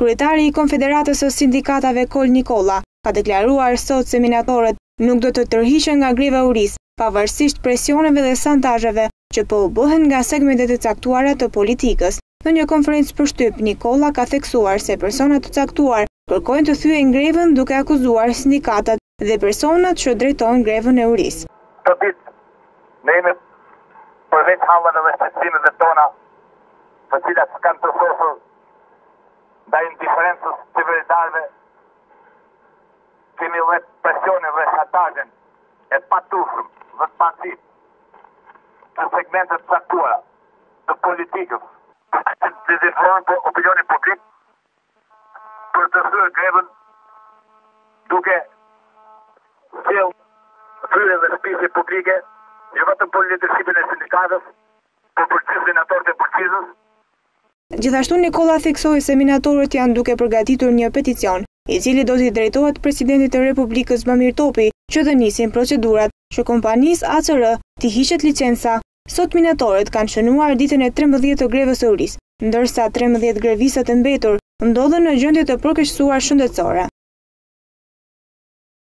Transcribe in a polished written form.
Kryetari i Konfederatës së Sindikatave Kol Nikolla ka deklaruar sot se minatorët nuk do të tërhiqen nga greva urisë, pavarësisht presioneve dhe santazheve që po u bëhen nga segmentet e caktuara të politikës. Në një konferencë përshtyp, Nikolla ka theksuar se persona të caktuar kërkojnë të thyejnë grevën duke akuzuar sindikatat dhe personat që drejtojnë grevën e urisë. Të ditë, ne jemi përveç hallave dhe shqetësimeve tona, të cilat s'kanë të sosur ndaj indiferencës qeveritarëve, kemi dhe presionin dhe shantazhin e patushëm dhe të pacit të segmentet caktuara të politikës, të dezinformojnë për opinionin publik për të thyer grevën duke sjellë thyrje dhe shpisje publike, jo vetëm për lidershipin e sindikatës, por për gjithë senatorët e përgjithshëm. Gjithashtu Nikolla theksoi se minatorët janë duke përgatitur një peticion, i cili do t'i drejtohet presidentit të Republikës Bamir Topi, që të nisin procedurat që kompanisë ACR t'i hiqet licenca. Sot minatorët kanë shënuar ditën e 13 të grevës së urisë, ndërsa 13 grevistë të mbetur ndodhen në gjendje të përkeqësuar shëndetësore.